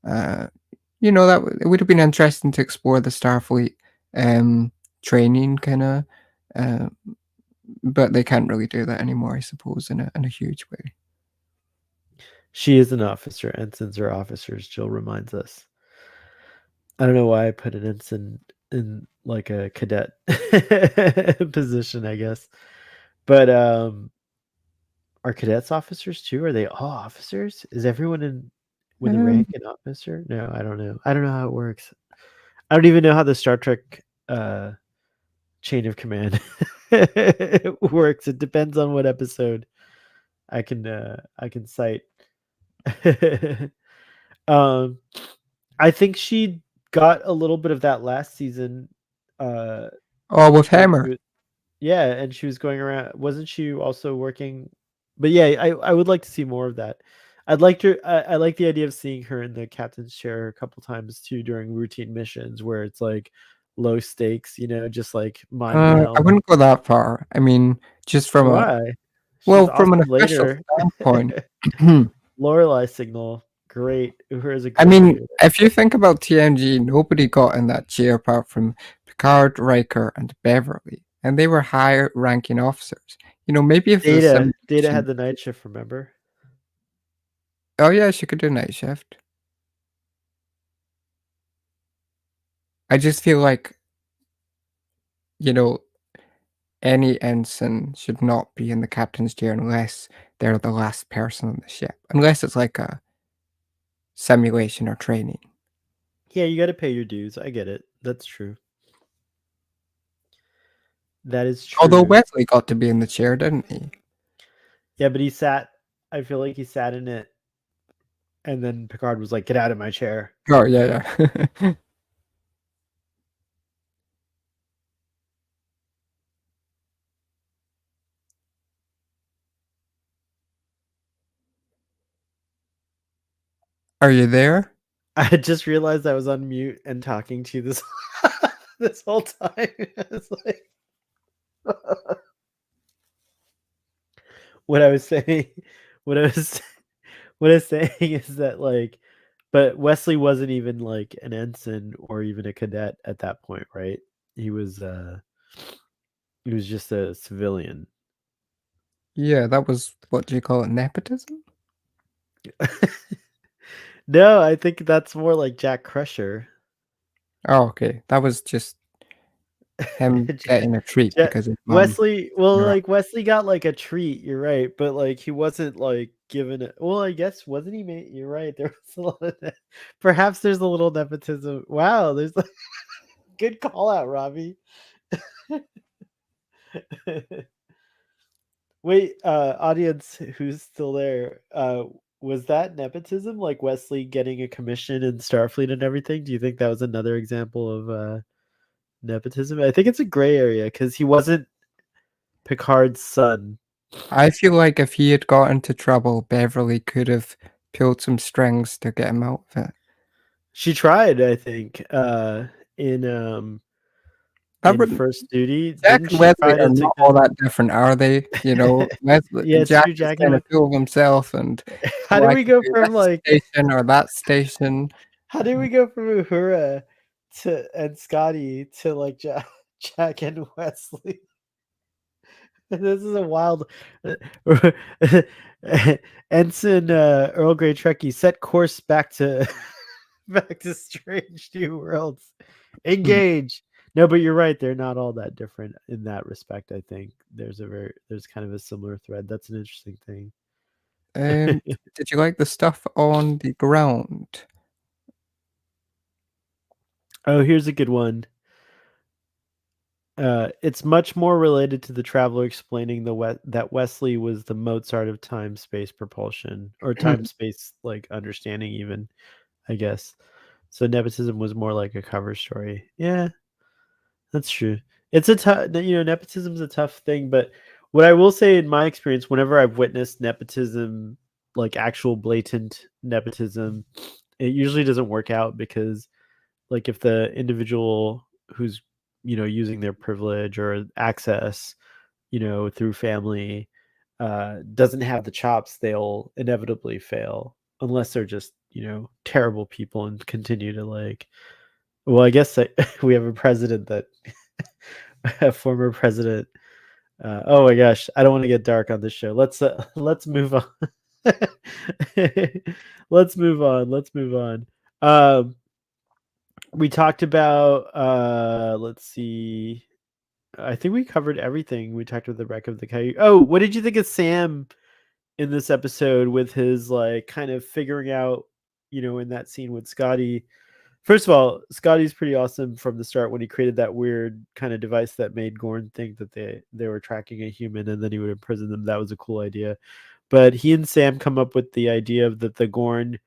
uh, it would have been interesting to explore the Starfleet um, training kinda, uh, but they can't really do that anymore, I suppose, in a huge way. She is an officer. Ensigns are officers, Jill reminds us. I don't know why I put an ensign in like a cadet position, I guess. But are cadets officers too? Are they all officers? Is everyone in with a Um, rank an officer? No, I don't know. I don't know how it works. I don't even know how the Star Trek chain of command works. It depends on what episode I can cite. um I think she got a little bit of that last season uh oh, with when Hammer. she was yeah, and she was going around. Wasn't she also working? But yeah, I would like to see more of that. I'd like to. I like the idea of seeing her in the captain's chair a couple times too during routine missions where it's like low stakes, just like mind I meld. wouldn't go that far. I mean, just from a Why? She's well, from an awesome official later. standpoint. Lorelei signal, great. Uhura is a I great mean, leader. if you think about TNG, nobody got in that chair apart from Picard, Riker, and Beverly, and they were higher ranking officers. Maybe if the Data simulation. had the night shift. Remember? Oh yeah, she could do night shift. I just feel like, you know, any ensign should not be in the captain's chair unless they're the last person on the ship. Unless it's like a simulation or training. Yeah, you got to pay your dues. I get it. That's true. That is Although true. Wesley got to be in the chair, didn't he? Yeah, but he sat. I feel like he sat in it, and then Picard was like, "Get out of my chair." Oh yeah, yeah. Are you there? I just realized I was on mute and talking to you this this whole time. It's like what I was saying. What I was what I was saying is that but Wesley wasn't even like an ensign or even a cadet at that point, right? He was he was just a civilian. Yeah, that was what do you call it? Nepotism? No, I think that's more like Jack Crusher. Oh, okay. That was just him Ja getting a treat Ja because his mom. Wesley well, like, Wesley got, like, a treat, you're right, but, like, he wasn't, like, given it well, I guess wasn't he made you're right, there was a lot of that perhaps there's a little nepotism wow, there's, like good call out, Robbie. Wait, audience who's still there, was that nepotism, like Wesley getting a commission in Starfleet and everything? Do you think that was another example of, nepotism? I think it's a gray area because he wasn't Picard's son. I feel like if he had got into trouble, Beverly could have pulled some strings to get him out of it. She tried, I think, That in wouldn't First Duty. Jack Didn't and she Wesley try are to not all suggest that different, are they? Wesley Yeah, it's Jack true, is Jackie kind of went full of himself and, how "Oh, did I we can go do from, this like station or that station." how did we go from Uhura to and Scotty to, like, Jack and Wesley? This is a wild Ensign, Earl Grey Trekkie, set course back to back to Strange New Worlds. Hmm. Engage. No, but you're right. They're not all that different in that respect. I think there's kind of a similar thread. That's an interesting thing. Um, did you like the stuff on the ground? Oh, here's a good one. It's much more related to the traveler explaining that Wesley was the Mozart of time space propulsion or time space like understanding even I guess. So nepotism was more like a cover story. Yeah, That's true. It's a tough, nepotism's a tough thing, but what I will say in my experience, whenever I've witnessed nepotism, like actual blatant nepotism, it usually doesn't work out because, like, if the individual who's, using their privilege or access, through family, doesn't have the chops, they'll inevitably fail unless they're just, terrible people and continue to like. Well, I guess we have a president that a former president. Oh my gosh, I don't want to get dark on this show. Let's move on. Let's move on. Let's move on. Um, we talked about. Let's see. I think we covered everything. We talked about the wreck of the Caillou. Oh, what did you think of Sam in this episode with his like kind of figuring out, in that scene with Scotty? First of all, Scotty's pretty awesome from the start when he created that weird kind of device that made Gorn think that they were tracking a human and then he would imprison them. That was a cool idea. But he and Sam come up with the idea of that the Gorn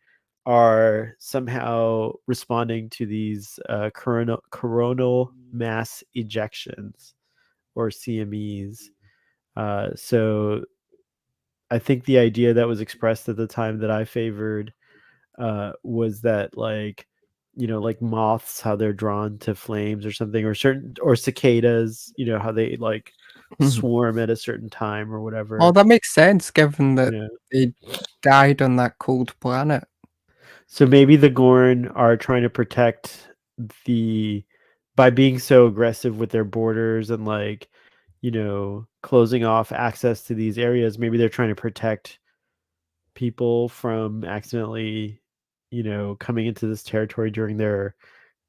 are somehow responding to these coronal mass ejections or CMEs. So I think the idea that was expressed at the time that I favored was that like, like moths, how they're drawn to flames or something, or certain or cicadas, how they like swarm at a certain time or Well, whatever. that makes sense given You that know, they died on that cold planet. so maybe the Gorn are trying to protect the by being so aggressive with their borders and like, closing off access to these areas. Maybe they're trying to protect people from accidentally, coming into this territory during their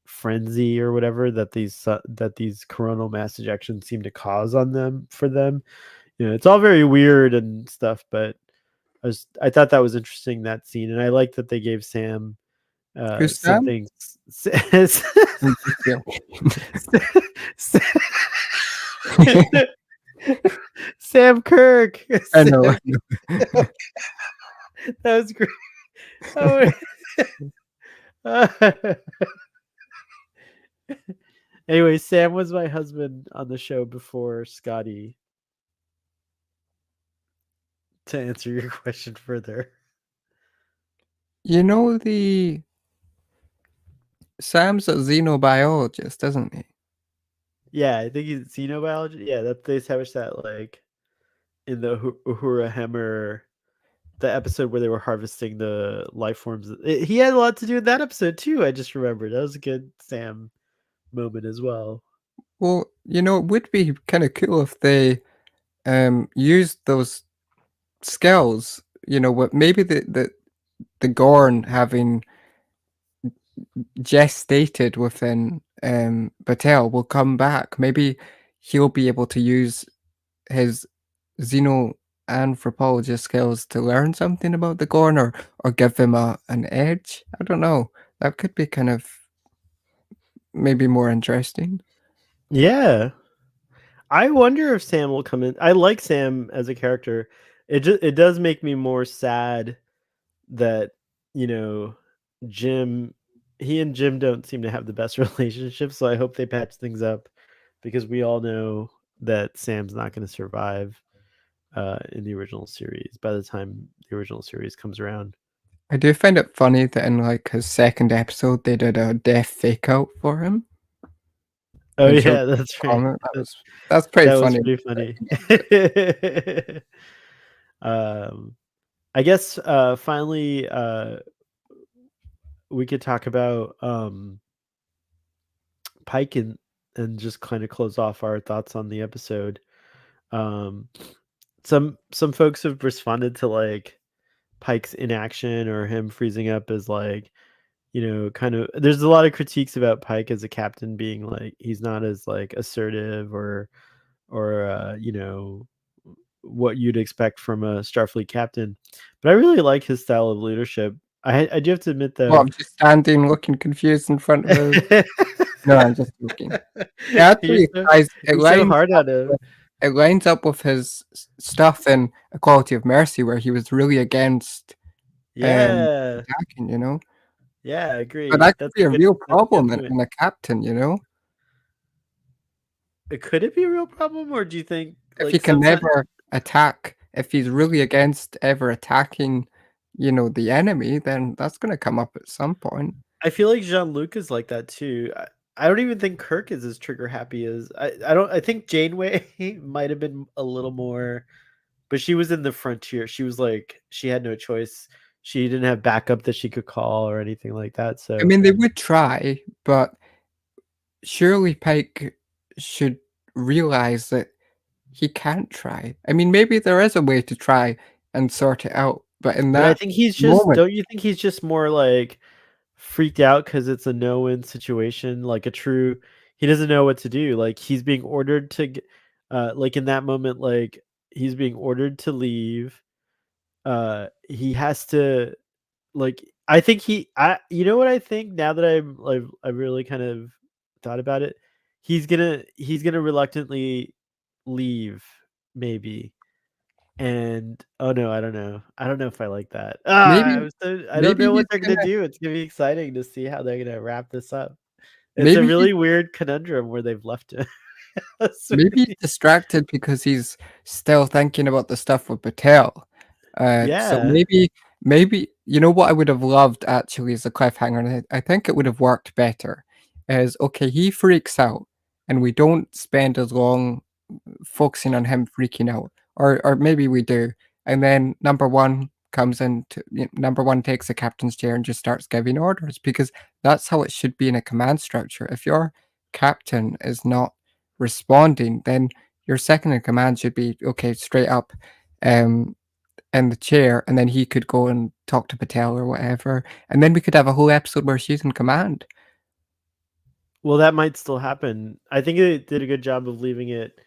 frenzy or whatever that these coronal mass ejections seem to cause on them for them. It's all very weird and stuff, but I thought that was interesting, that scene, and I like that they gave Sam Who's Sam? something. I'm just joking. Sam Kirk. I know, I Sam, know. that was great. Oh, anyway, Sam was my husband on the show before Scotty. To answer your question further, You know the Sam's a xenobiologist, isn't he? yeah, I think he's xenobiology. Yeah, that they established that like in the Uhura Hemmer, the episode where they were harvesting the life forms. He had a lot to do in that episode too. I just remembered that was a good Sam moment as well. Well, it would be kind of cool if they used those skills. What maybe the Gorn having gestated within Batel will come back. Maybe he'll be able to use his xenoanthropologist skills to learn something about the Gorn or give him an edge. I don't know. That could be kind of maybe more interesting. Yeah, I wonder if Sam will come in. I like Sam as a character. It does make me more sad that, you know, Jim he and Jim don't seem to have the best relationship, so I hope they patch things up because we all know that Sam's not going to survive in the original series by the time the original series comes around. I do find it funny that in like his second episode they did a death fake out for him Oh and showed yeah, that's right. comment. That's pretty That was funny. pretty funny. um, I guess finally we could talk about Pike and just kind of close off our thoughts on the episode. Um, some folks have responded to like Pike's inaction or him freezing up as like, kind of there's a lot of critiques about Pike as a captain being like he's not as like assertive or what you'd expect from a Starfleet captain. But I really like his style of leadership. I do have to admit Well, though. I'm just standing looking confused in front of his. No, I'm just joking. It actually so, ties. It you're so lines hard up on him. with. It lines up with his stuff in Equality of Mercy, where he was really against Yeah. attacking. Yeah, I But agree. that could be a real That's a good problem point. in a captain. Could it be a real problem, or do you think If he like can sometimes never attack, if he's really against ever attacking, the enemy, then that's gonna come up at some point. I feel like Jean-Luc is like that too. I don't even think Kirk is as trigger happy as I don't I think Janeway might have been a little more, but she was in the frontier. She was like she had no choice. She didn't have backup that she could call or anything like that. I So mean, they would try, but surely Pike should realize that he can't try. I mean, maybe there is a way to try and sort it out, but in but I that think he's just moment don't you think he's just more like freaked out because it's a no-win situation, like a true he doesn't know what to do. Like he's being ordered to like in that moment, like he's being ordered to leave. He has to like I think I you know what I think now that I'm like I've really kind of thought about it, he's gonna reluctantly leave maybe. And oh no, I don't know. I don't know if I like that. maybe I don't maybe know he's what they're gonna gonna do. It's gonna be exciting to see how they're gonna wrap this up. It's a maybe he's really weird conundrum where they've left it. maybe he's distracted because he's still thinking about the stuff with Patel. So Yeah. maybe what I would have loved actually as a cliffhanger, and I think it would have worked better, is okay, he freaks out, and we don't spend as long focusing on him freaking out, or maybe we do, and then number one comes in to number one takes the captain's chair and just starts giving orders because that's how it should be in a command structure. If your captain is not responding, then your second in command should be okay, straight up, um, in the chair, and then he could go and talk to Patel or whatever, and then we could have a whole episode where she's in command. Well, that might still happen. I think it did a good job of leaving it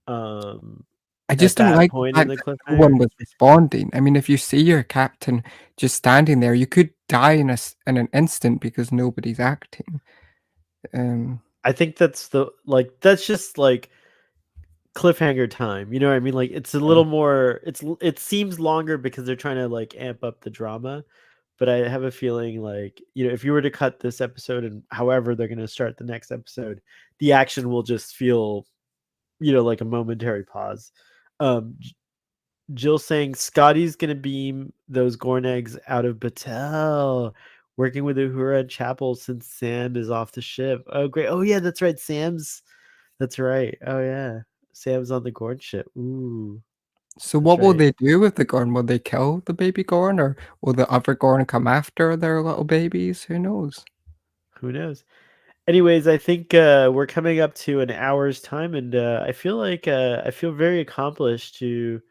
um I at just don't that like the point in fact the that no one cliffhanger. was responding. I mean, if you see your captain just standing there, you could die in an instant because nobody's acting. Um, I think that's the like that's just like cliffhanger time. You know what I mean? Like it's a yeah. little more it seems longer because they're trying to like amp up the drama. But I have a feeling like, if you were to cut this episode and however they're going to start the next episode, the action will just feel, like a momentary pause. J- Jill saying Scotty's going to beam those Gorn eggs out of Batel, working with Uhura and Chapel since Sam is off the ship. Oh, great. Oh, yeah, that's right. That's right. Oh, yeah. Sam's on the Gorn ship. Ooh, So that's what will right. they do with the Gorn? Will they kill the baby Gorn, or will the other Gorn come after their little babies? Who knows? Who knows? Anyways, I think we're coming up to an hour's time, and I feel like I feel very accomplished to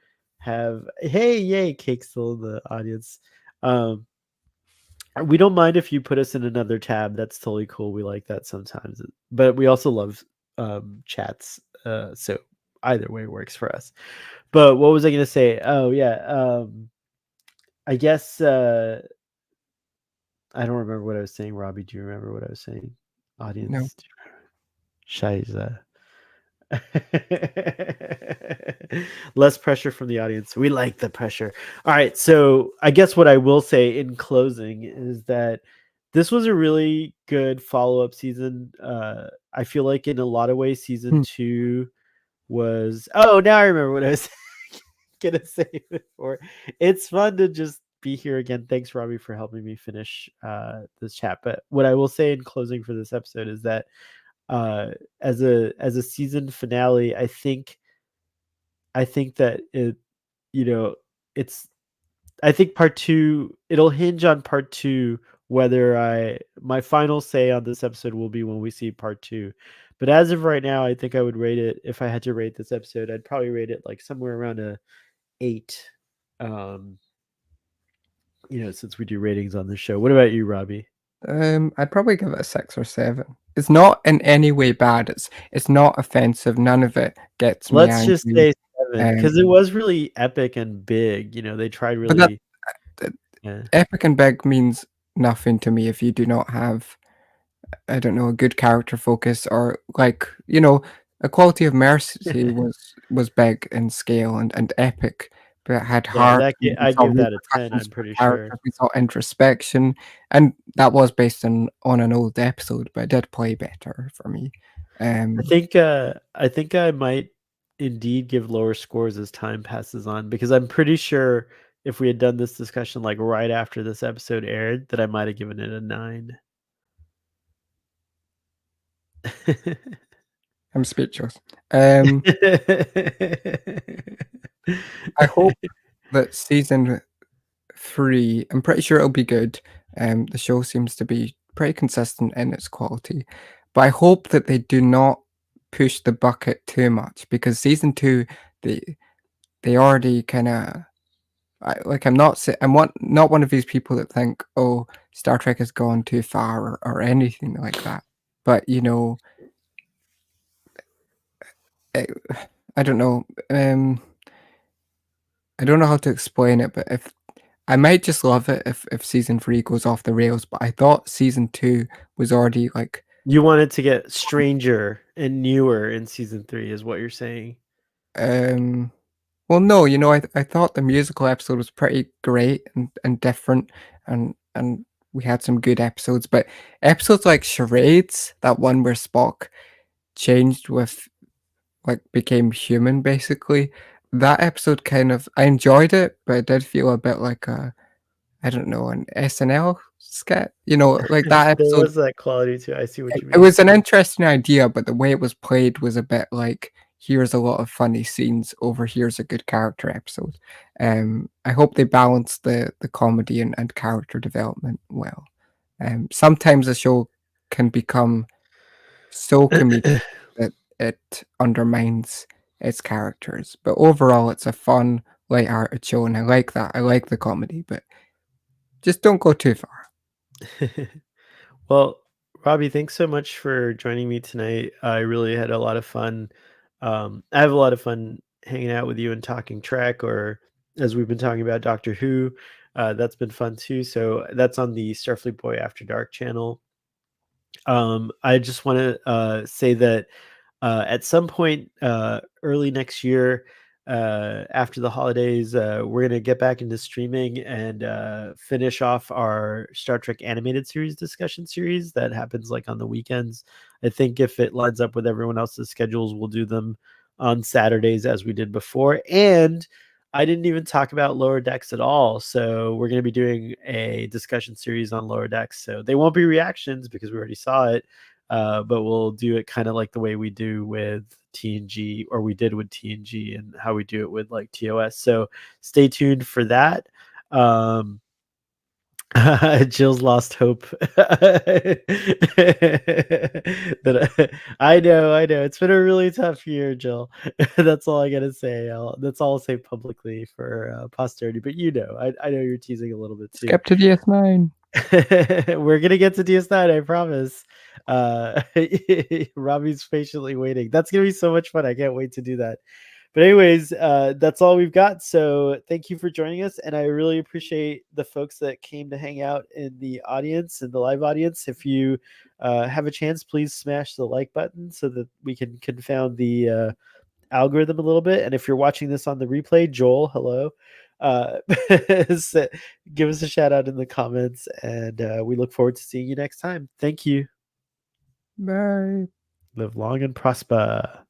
have. Hey, yay, Cake's still in the audience. Um, we don't mind if you put us in another tab. That's totally cool. We like that sometimes, but we also love chats. So either way works for us. But what was I gonna say? Oh yeah, I guess I don't remember what I was saying. Robbie, do you remember what I was saying? No. Audience, Shiza. Less pressure from the audience. We like the pressure. All right. So I guess what I will say in closing is that this was a really good follow-up season. I feel like in a lot of ways, season Hmm. 2 was now I remember what I was gonna say before. It's fun to just be here again. Thanks, Robbie, for helping me finish this chat. But what I will say in closing for this episode is that uh as a season finale, I think that you know it's I think part 2 it'll hinge on part 2 whether I my final say on this episode will be when we see part 2. But as of right now, I think I would rate it, if I had to rate this episode, I'd probably rate it like somewhere around a 8. um since we do ratings on the show. What about you, Robbie? I'd probably give it a 6 or 7. It's not in any way bad. It's not offensive. None of it gets me Let's just angry. say 7 Um, because it was really epic and big. They tried but that really. that Yeah. epic and big means nothing to me if you do not have, I don't know, a good character focus, or like, Equality of Mercy was big in scale and epic, but it had Yeah, heart, and we I saw give that a 10, repercussions I'm for pretty sure. characters, we saw introspection, and that was based on an old episode, but it did play better for me. Um, I think I might indeed give lower scores as time passes on because I'm pretty sure if we had done this discussion like right after this episode aired, that I might have given it a 9. I'm speechless. I hope that season 3, I'm pretty sure it'll be good. The show seems to be pretty consistent in its quality, but I hope that they do not push the bucket too much because season 2, they already kinda I'm not not one of these people that think, "Oh, Star Trek has gone too far," or anything like that. But, eh, I don't know, I don't know how to explain it, but if I might just love it if season 3 goes off the rails, but I thought season 2 was already, like, You want it to get stranger and newer in season 3 is what you're saying. um well, no, I thought the musical episode was pretty great and different, and we had some good episodes, but episodes like Charades, that one where Spock changed with like, became human, basically, that episode kind of I enjoyed it, but it did feel a bit like a I don't know, an SNL sketch, like, that There episode was that quality too, I see what you it mean. was an interesting idea, but the way it was played was a bit like, "Here's a lot of funny scenes over here's a good character episode." I hope they balance the comedy and character development well. Sometimes a show can become so comedic that it undermines its characters, but overall, it's a fun, light-hearted show, and I like that. I like the comedy, but just don't go too far. Well, Robbie, thanks so much for joining me tonight. I really had a lot of fun. I have a lot of fun hanging out with you and talking Trek, or as we've been talking about Doctor Who. That's been fun too. So that's on the Starfleet Boy After Dark channel. I just want to say that at some point early next year, after the holidays, we're going to get back into streaming and finish off our Star Trek animated series discussion series that happens like on the weekends. I think if it lines up with everyone else's schedules, we'll do them on Saturdays as we did before. And I didn't even talk about Lower Decks at all. So we're going to be doing a discussion series on Lower Decks. So they won't be reactions because we already saw it, but we'll do it kind of like the way we do with TNG, or we did with TNG, and how we do it with like TOS. So stay tuned for that. Um, Jill's lost hope. I know. It's been a really tough year, Jill. That's all I gotta say. That's all I'll say publicly for posterity. But I know you're teasing a little bit too. Skip to DS9. We're gonna get to DS9, I promise. Robbie's patiently waiting. That's gonna be so much fun. I can't wait to do that. But anyways, that's all we've got. So thank you for joining us, and I really appreciate the folks that came to hang out in the audience, in the live audience. If you have a chance, please smash the like button so that we can confound the algorithm a little bit. And if you're watching this on the replay, Joel, hello. Uh, give us a shout out in the comments, and we look forward to seeing you next time. Thank you. Bye. Live long and prosper.